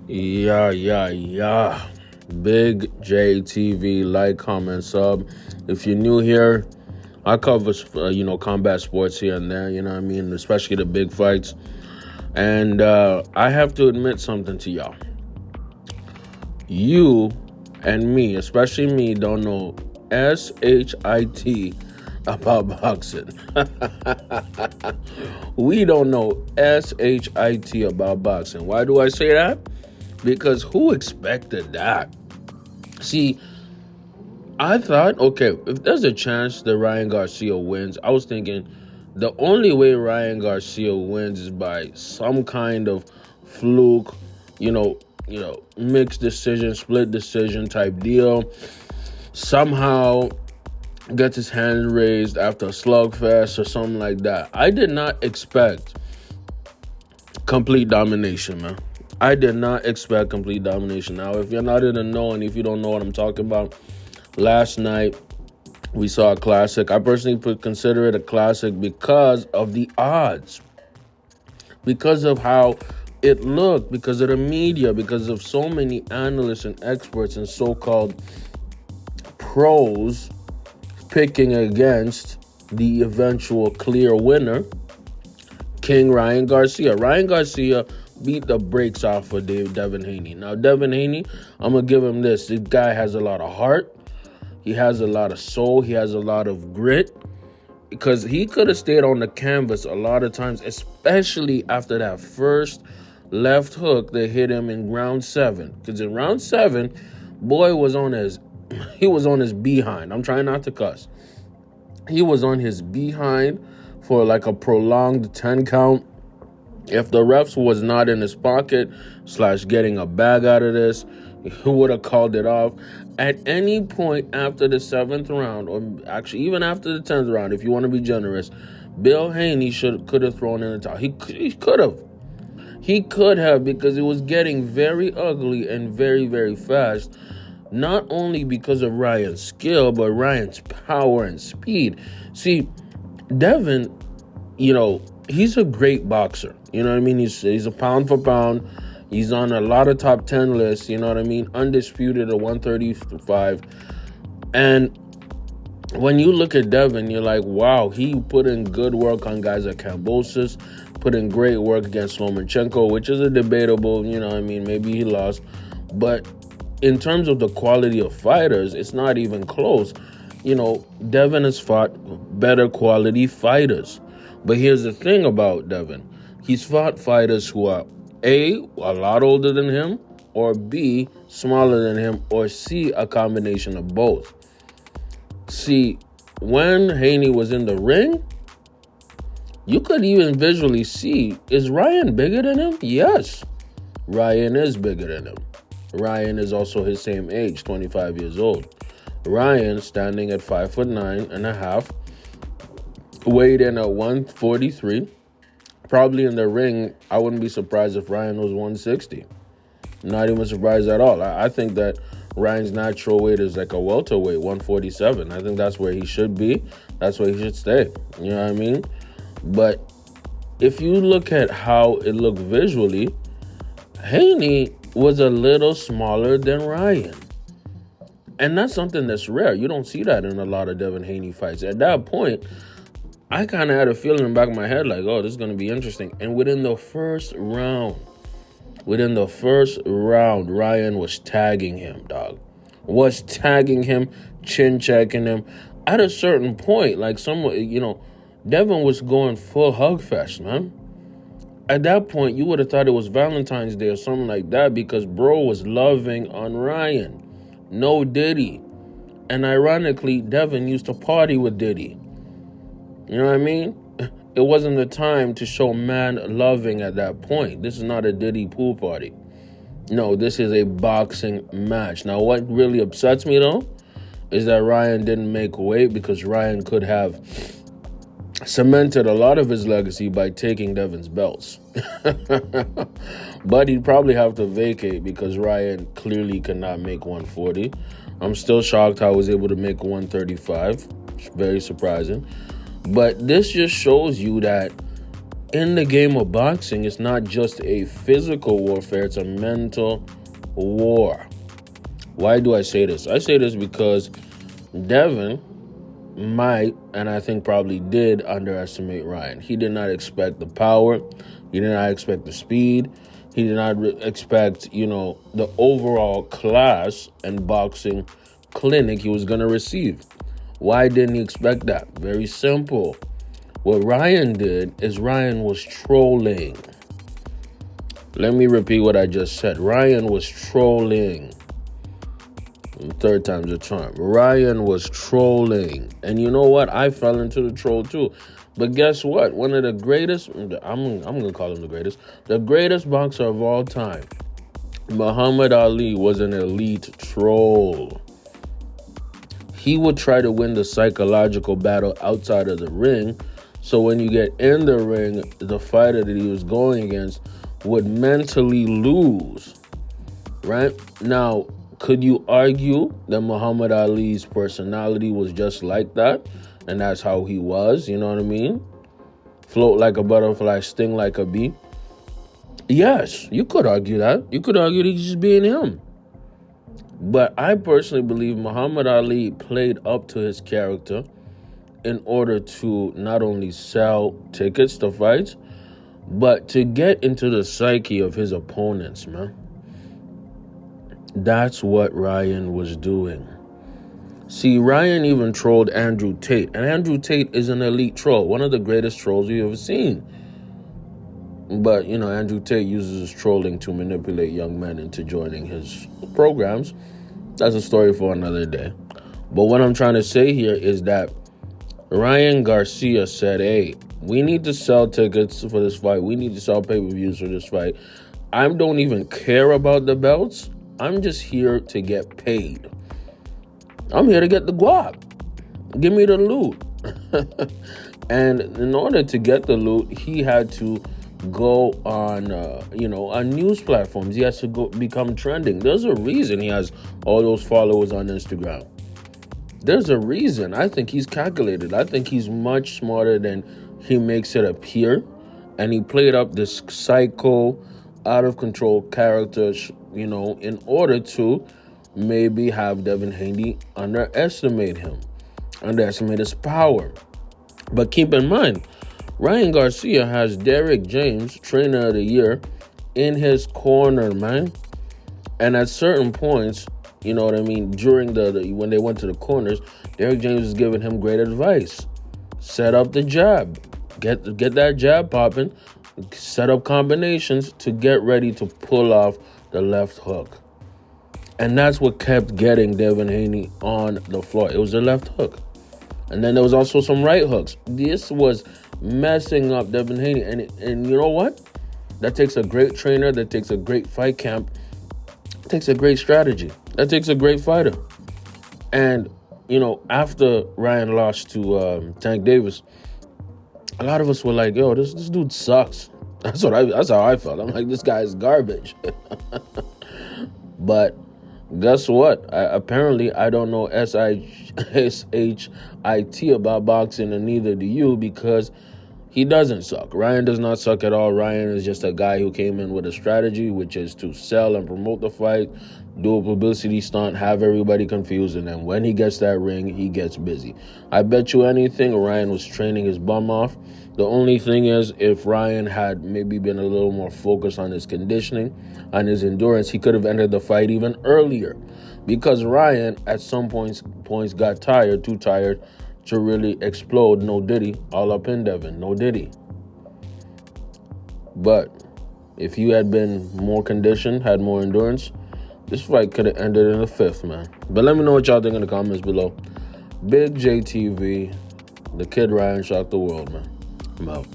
Yeah. Big JTV, like, comment, sub. If you're new here, I cover, combat sports here and there, you know what I mean? Especially the big fights. And I have to admit something to y'all. You and me, especially me, don't know SHIT about boxing. We don't know SHIT about boxing. Why do I say that? Because who expected that? See, I thought, okay, if there's a chance that Ryan Garcia wins, I was thinking the only way Ryan Garcia wins is by some kind of fluke, mixed decision, split decision type deal. Somehow gets his hand raised after a slugfest or something like that. I did not expect complete domination, man. I did not expect complete domination. Now, if you're not in the know and if you don't know what I'm talking about, last night we saw a classic. I personally consider it a classic because of the odds, because of how it looked, because of the media, because of so many analysts and experts and so-called pros picking against the eventual clear winner, King Ryan Garcia. Ryan Garcia beat the brakes off of Devin Haney. Now, Devin Haney, I'm going to give him this. This guy has a lot of heart. He has a lot of soul. He has a lot of grit. Because he could have stayed on the canvas a lot of times, especially after that first left hook that hit him in round 7. Because in round 7, boy was on his behind. I'm trying not to cuss. He was on his behind for like a prolonged 10 count. If the refs was not in his pocket / getting a bag out of this, he would have called it off. At any point after the 7th round, or actually even after the 10th round, if you want to be generous, Bill Haney could have thrown in the towel. He could have. He could have, because it was getting very ugly and very, very fast. Not only because of Ryan's skill, but Ryan's power and speed. See, Devin, he's a great boxer. You know what I mean? He's a pound for pound. He's on a lot of top 10 lists. You know what I mean? Undisputed at 135. And when you look at Devin, you're like, wow, he put in good work on guys like Kambosos, put in great work against Lomachenko, which is a debatable, maybe he lost. But in terms of the quality of fighters, it's not even close. Devin has fought better quality fighters. But here's the thing about Devin. He's fought fighters who are A, a lot older than him, or B, smaller than him, or C, a combination of both. See, when Haney was in the ring, you could even visually see, is Ryan bigger than him? Yes, Ryan is bigger than him. Ryan is also his same age, 25 years old. Ryan standing at 5'9.5", weighed in at 143. Probably in the ring, I wouldn't be surprised if Ryan was 160. Not even surprised at all. I think that Ryan's natural weight is like a welterweight, 147. I think that's where he should be. That's where he should stay. You know what I mean? But if you look at how it looked visually, Haney was a little smaller than Ryan. And that's something that's rare. You don't see that in a lot of Devin Haney fights. At that point, I kind of had a feeling in the back of my head like, oh, this is going to be interesting. And within the first round, Ryan was tagging him, dog. Was tagging him, chin-checking him. At a certain point, like Devin was going full hug fest, man. At that point, you would have thought it was Valentine's Day or something like that, because bro was loving on Ryan. No Diddy. And ironically, Devin used to party with Diddy. You know what I mean? It wasn't the time to show man loving at that point. This is not a Diddy pool party. No, this is a boxing match. Now, what really upsets me, though, is that Ryan didn't make weight, because Ryan could have cemented a lot of his legacy by taking Devin's belts. But he'd probably have to vacate, because Ryan clearly cannot make 140. I'm still shocked how he was able to make 135. It's very surprising. But this just shows you that in the game of boxing, it's not just a physical warfare, it's a mental war. Why do I say this? I say this because Devin might, and I think probably did, underestimate Ryan. He did not expect the power. He did not expect the speed. He did not expect, the overall class and boxing clinic he was going to receive. Why didn't he expect that? Very simple. What Ryan did is Ryan was trolling. Let me repeat what I just said. Ryan was trolling. Third time's a charm. Ryan was trolling. And you know what? I fell into the troll too. But guess what? One of the greatest, I'm going to call him the greatest boxer of all time, Muhammad Ali, was an elite troll. He would try to win the psychological battle outside of the ring. So when you get in the ring, the fighter that he was going against would mentally lose. Right? Now, could you argue that Muhammad Ali's personality was just like that? And that's how he was, you know what I mean? Float like a butterfly, sting like a bee. Yes, you could argue that. You could argue that he's just being him. But I personally believe Muhammad Ali played up to his character in order to not only sell tickets to fights, but to get into the psyche of his opponents, man. That's what Ryan was doing. See, Ryan even trolled Andrew Tate. And Andrew Tate is an elite troll, one of the greatest trolls we've ever seen. But, Andrew Tate uses his trolling to manipulate young men into joining his programs. That's a story for another day. But what I'm trying to say here is that Ryan Garcia said, hey, we need to sell tickets for this fight. We need to sell pay-per-views for this fight. I don't even care about the belts. I'm just here to get paid. I'm here to get the guap. Give me the loot. And in order to get the loot, he had to go on, on news platforms. He has to become trending. There's a reason he has all those followers on Instagram. There's a reason. I think he's calculated. I think he's much smarter than he makes it appear. And he played up this psycho, out of control character, in order to maybe have Devin Haney underestimate his power. But keep in mind, Ryan Garcia has Derrick James, Trainer of the Year, in his corner, man. And at certain points, you know what I mean, during when they went to the corners, Derrick James is giving him great advice. Set up the jab. Get that jab popping. Set up combinations to get ready to pull off the left hook. And that's what kept getting Devin Haney on the floor. It was the left hook. And then there was also some right hooks. This was messing up Devin Haney. And you know what? That takes a great trainer. That takes a great fight camp. It takes a great strategy. That takes a great fighter. And, after Ryan lost to Tank Davis, a lot of us were like, yo, this dude sucks. That's how I felt. I'm like, this guy is garbage. But guess what? Apparently, I don't know SHIT about boxing, and neither do you, because he doesn't suck. Ryan does not suck at all. Ryan is just a guy who came in with a strategy, which is to sell and promote the fight, do a publicity stunt, have everybody confused, and then when he gets that ring, he gets busy. I bet you anything Ryan was training his bum off. The only thing is, if Ryan had maybe been a little more focused on his conditioning, on his endurance, he could have ended the fight even earlier. Because Ryan, at some points got too tired to really explode no diddy all up in Devin. No diddy. But if you had been more conditioned, had more endurance, this fight could have ended in the fifth, man. But let me know what y'all think in the comments below. Big JTV, the kid Ryan shocked the world, man. I'm out.